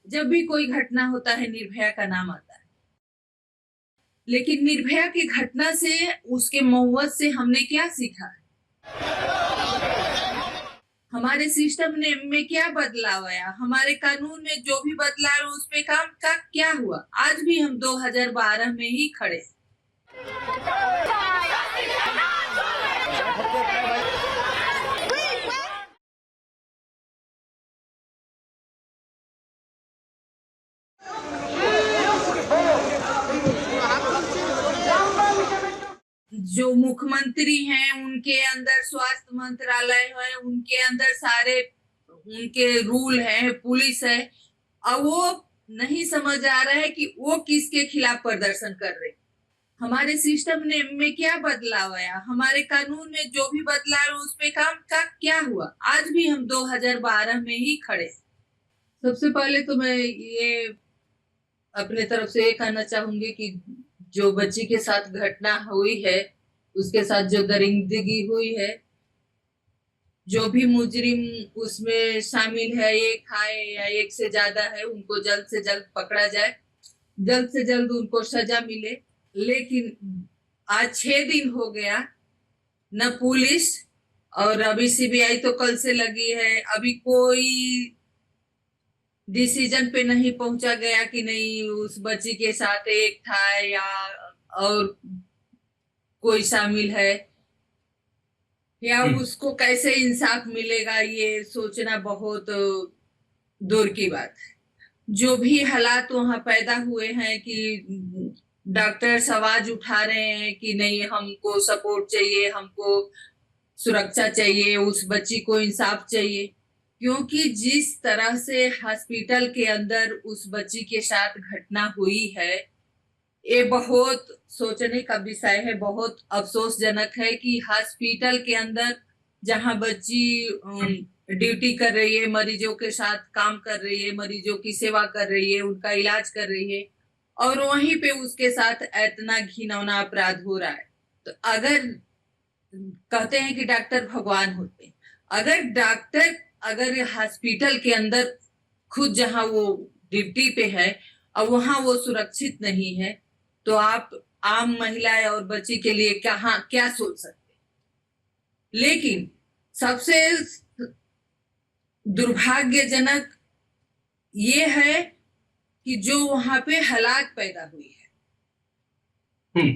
जब भी कोई घटना होता है निर्भया का नाम आता है। लेकिन निर्भया की घटना से उसके महुवत से हमने क्या सीखा है? हमारे सिस्टम ने में क्या बदलाव आया? हमारे कानून में जो भी बदलाव उस पे काम का क्या हुआ? आज भी हम 2012 में ही खड़े हैं। जो मुख्यमंत्री हैं उनके अंदर स्वास्थ्य मंत्रालय है, उनके अंदर सारे उनके रूल है, पुलिस है। अब वो नहीं समझ आ रहा है कि वो किसके खिलाफ प्रदर्शन कर रहे। हमारे सिस्टम ने में क्या बदलाव आया? हमारे कानून में जो भी बदलाव उस पे काम का क्या हुआ? आज भी हम 2012 में ही खड़े हैं। सबसे पहले तो मैं ये अपने तरफ से ये कहना चाहूंगी कि जो बच्ची के साथ घटना हुई है, उसके साथ जो दरिंदगी हुई है, जो भी मुजरिम उसमें शामिल है, एक है या एक से ज्यादा है, उनको जल्द से जल्द पकड़ा जाए, जल्द से जल्द उनको सजा मिले। लेकिन आज 6 दिन हो गया, न पुलिस और अभी सीबीआई तो कल से लगी है, अभी कोई डिसीजन पे नहीं पहुंचा गया कि नहीं उस बच्ची के साथ एक था या और कोई शामिल है, या उसको कैसे इंसाफ मिलेगा, ये सोचना बहुत दूर की बात है। जो भी हालात वहां पैदा हुए हैं कि डॉक्टर्स आवाज उठा रहे हैं कि नहीं हमको सपोर्ट चाहिए, हमको सुरक्षा चाहिए, उस बच्ची को इंसाफ चाहिए, क्योंकि जिस तरह से हॉस्पिटल के अंदर उस बच्ची के साथ घटना हुई है, ये बहुत सोचने का विषय है। बहुत अफसोसजनक है कि हॉस्पिटल के अंदर जहां बच्ची ड्यूटी कर रही है, मरीजों के साथ काम कर रही है, मरीजों की सेवा कर रही है, उनका इलाज कर रही है, और वहीं पे उसके साथ इतना घिनौना अपराध हो रहा है। तो अगर कहते हैं कि डॉक्टर भगवान होते हैं, अगर हॉस्पिटल के अंदर खुद जहां वो ड्यूटी पे है और वहां वो सुरक्षित नहीं है, तो आप आम महिला और बच्ची के लिए क्या सोच सकते हैं? लेकिन सबसे दुर्भाग्यजनक ये है कि जो वहां पे हालात पैदा हुई है,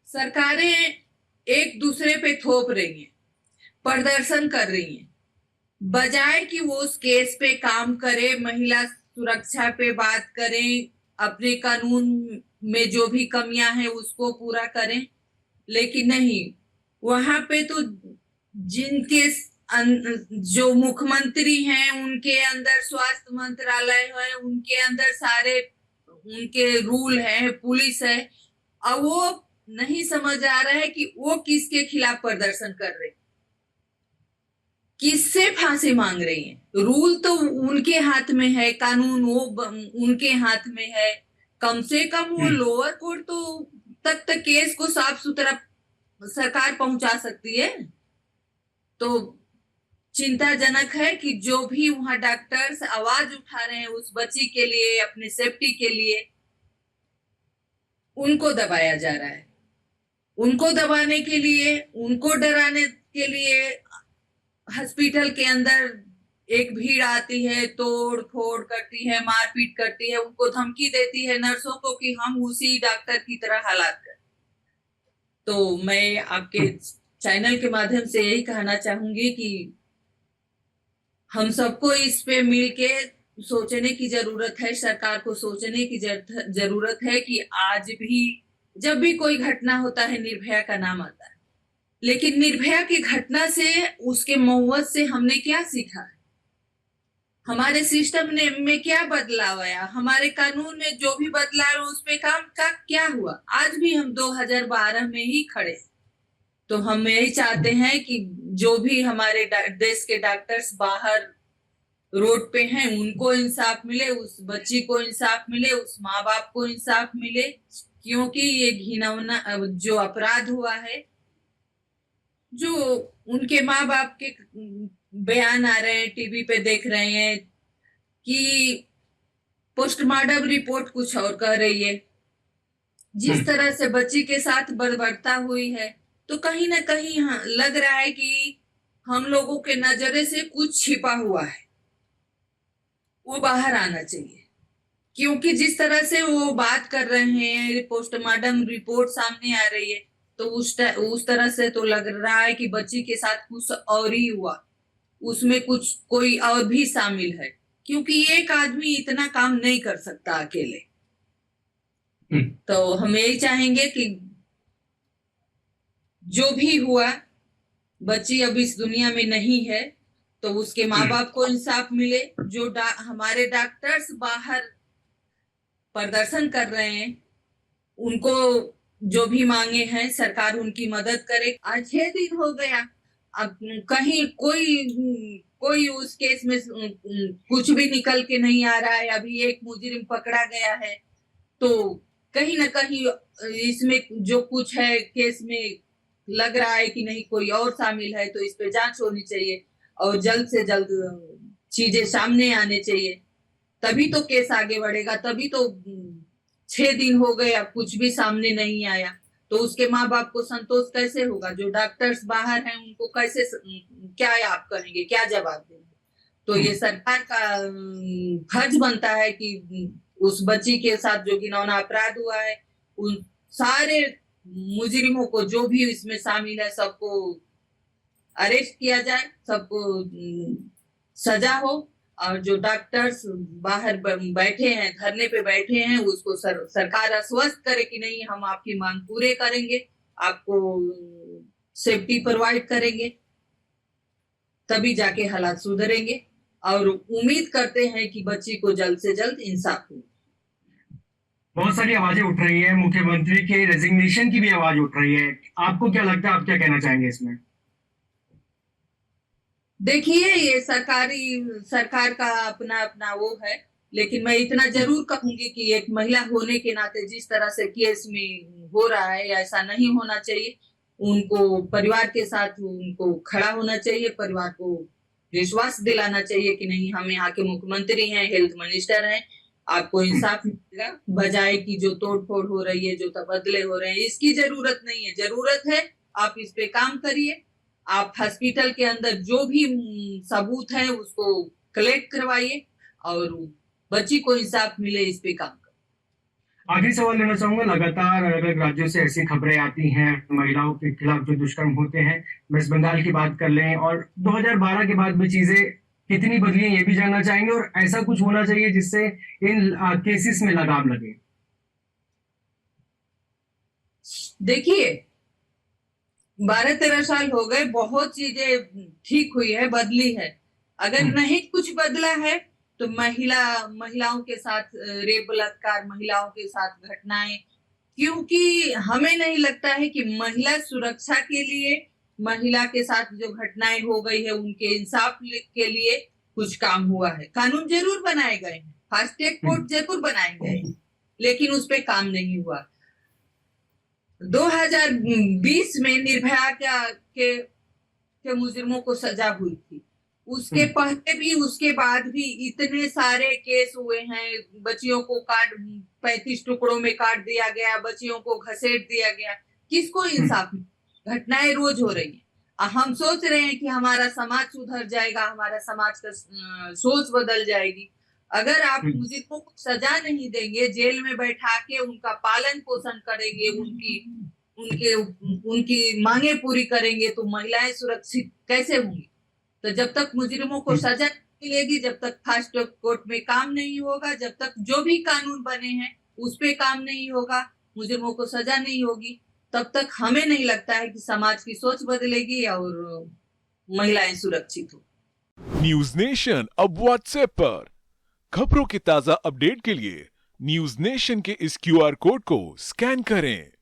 सरकारें एक दूसरे पे थोप रही हैं, प्रदर्शन कर रही हैं, बजाय कि वो उस केस पे काम करे, महिला सुरक्षा पे बात करें, अपने कानून में जो भी कमियां हैं उसको पूरा करें। लेकिन नहीं, वहां पे तो जिनके जो मुख्यमंत्री हैं उनके अंदर स्वास्थ्य मंत्रालय है, उनके अंदर सारे उनके रूल है, पुलिस है, और वो नहीं समझ आ रहा है कि वो किसके खिलाफ प्रदर्शन कर रहे, किससे फांसी मांग रही हैं। रूल तो उनके हाथ में है, कानून वो उनके हाथ में है। कम से कम वो लोअर कोर्ट तो तक केस को साफ सुथरा सरकार पहुंचा सकती है। तो चिंताजनक है कि जो भी वहां डॉक्टर्स आवाज उठा रहे हैं उस बच्ची के लिए, अपने सेफ्टी के लिए, उनको दबाया जा रहा है। उनको दबाने के लिए, उनको डराने के लिए हॉस्पिटल के अंदर एक भीड़ आती है, तोड़ फोड़ करती है, मारपीट करती है, उनको धमकी देती है नर्सों को कि हम उसी डॉक्टर की तरह हालात कर। तो मैं आपके चैनल के माध्यम से यही कहना चाहूंगी कि हम सबको इस पे मिलके सोचने की जरूरत है, सरकार को सोचने की जरूरत है कि आज भी जब भी कोई घटना होता है निर्भया का नाम आता है। लेकिन निर्भया की घटना से उसके महुवत से हमने क्या सीखा है? हमारे सिस्टम ने में क्या बदलाव आया? हमारे कानून में जो भी बदलाव उस पे काम का क्या हुआ? आज भी हम 2012 में ही खड़े। तो हम यही चाहते हैं कि जो भी हमारे देश के डॉक्टर्स बाहर रोड पे हैं उनको इंसाफ मिले, उस बच्ची को इंसाफ मिले, उस माँ बाप को इंसाफ मिले, क्योंकि ये घिनौना जो अपराध हुआ है, जो उनके माँ बाप के बयान आ रहे हैं, टीवी पे देख रहे हैं कि पोस्टमार्टम रिपोर्ट कुछ और कह रही है। जिस तरह से बच्ची के साथ बर्बरता हुई है, तो कहीं ना कहीं लग रहा है कि हम लोगों के नजरे से कुछ छिपा हुआ है, वो बाहर आना चाहिए। क्योंकि जिस तरह से वो बात कर रहे हैं, पोस्टमार्टम रिपोर्ट सामने आ रही है, तो उस तरह से तो लग रहा है कि बच्ची के साथ कुछ और ही हुआ, उसमें कुछ कोई और भी शामिल है। क्योंकि एक आदमी इतना काम नहीं कर सकता अकेले। तो हम यही चाहेंगे कि जो भी हुआ, बच्ची अब इस दुनिया में नहीं है, तो उसके माँ बाप को इंसाफ मिले। जो हमारे डॉक्टर्स बाहर प्रदर्शन कर रहे हैं, उनको जो भी मांगे हैं सरकार उनकी मदद करे। आज 6 दिन हो गया, अब कहीं कोई उस केस में कुछ भी निकल के नहीं आ रहा है। अभी एक मुजरिम पकड़ा गया है, तो कहीं ना कहीं इसमें जो कुछ है केस में लग रहा है कि नहीं कोई और शामिल है। तो इस पे जांच होनी चाहिए और जल्द से जल्द चीजें सामने आने चाहिए, तभी तो केस आगे बढ़ेगा। तभी तो 6 दिन हो गए, अब कुछ भी सामने नहीं आया, तो उसके माँ बाप को संतोष कैसे होगा? जो डॉक्टर्स बाहर हैं उनको कैसे, क्या आप कहेंगे, क्या जवाब देंगे? तो ये सरकार का फर्ज बनता है कि उस बच्ची के साथ जो घिनौना अपराध हुआ है, उन सारे मुजरिमों को, जो भी इसमें शामिल है, सबको अरेस्ट किया जाए, सबको सजा हो। और जो डॉक्टर्स बाहर बैठे हैं, धरने पे बैठे हैं, उसको सरकार आश्वस्त करे कि नहीं, हम आपकी मांग पूरे करेंगे, आपको सेफ्टी प्रोवाइड करेंगे, तभी जाके हालात सुधरेंगे। और उम्मीद करते हैं कि बच्ची को जल्द से जल्द इंसाफ हो। बहुत सारी आवाजें उठ रही है, मुख्यमंत्री के रेजिग्नेशन की भी आवाज उठ रही है। आपको क्या लगता है, आप क्या कहना चाहेंगे इसमें? देखिए, ये सरकार का अपना अपना वो है, लेकिन मैं इतना जरूर कहूंगी कि एक महिला होने के नाते जिस तरह से केस में हो रहा है, ऐसा नहीं होना चाहिए। उनको परिवार के साथ उनको खड़ा होना चाहिए, परिवार को विश्वास दिलाना चाहिए कि नहीं, हम यहाँ के मुख्यमंत्री हैं, हेल्थ मिनिस्टर हैं, आपको इंसाफ मिलेगा। बजाय की जो तोड़फोड़ हो रही है, जो तबदले हो रहे हैं, इसकी जरूरत नहीं है। जरूरत है आप इस पे काम करिए, आप हॉस्पिटल के अंदर जो भी सबूत है उसको कलेक्ट करवाइए और बच्ची को इंसाफ मिले, इस पे काम करें। आखिरी सवाल लेना चाहूंगा, लगातार अलग अलग राज्यों से ऐसी खबरें आती हैं महिलाओं के खिलाफ जो दुष्कर्म होते हैं। वेस्ट बंगाल की बात कर लें, और 2012 के बाद में चीजें कितनी बदली हैं ये भी जानना चाहेंगे, और ऐसा कुछ होना चाहिए जिससे इन केसेस में लगाम लगे। देखिए, 12-13 साल हो गए, बहुत चीजें ठीक हुई है, बदली है। अगर नहीं कुछ बदला है तो महिलाओं के साथ रेप बलात्कार, महिलाओं के साथ घटनाएं, क्योंकि हमें नहीं लगता है कि महिला सुरक्षा के लिए, महिला के साथ जो घटनाएं हो गई है उनके इंसाफ के लिए कुछ काम हुआ है। कानून जरूर बनाए गए हैं, फास्ट ट्रैक कोर्ट जरूर बनाए गए हैं, लेकिन उस पर काम नहीं हुआ। 2020 में निर्भया के मुजरिमों को सजा हुई थी, उसके पहले भी, उसके बाद भी इतने सारे केस हुए हैं। बच्चियों को 35 टुकड़ों में काट दिया गया, बच्चियों को घसीट दिया गया, किसको इंसाफ? घटनाएं रोज हो रही हैं। हम सोच रहे हैं कि हमारा समाज सुधर जाएगा, हमारा समाज का सोच बदल जाएगी। अगर आप मुजरिमों को सजा नहीं देंगे, जेल में बैठा के उनका पालन पोषण करेंगे, उनकी मांगे पूरी करेंगे, तो महिलाएं सुरक्षित कैसे होंगी? तो जब तक मुजरिमों को सजा मिलेगी, जब तक फास्ट ट्रैक कोर्ट में काम नहीं होगा, जब तक जो भी कानून बने हैं उस पे काम नहीं होगा, मुजरिमों को सजा नहीं होगी, तब तक हमें नहीं लगता है कि समाज की सोच बदलेगी और महिलाएं सुरक्षित हो। न्यूज नेशन अब व्हाट्सएप पर खबरों के ताजा अपडेट के लिए न्यूज नेशन के इस QR कोड को स्कैन करें।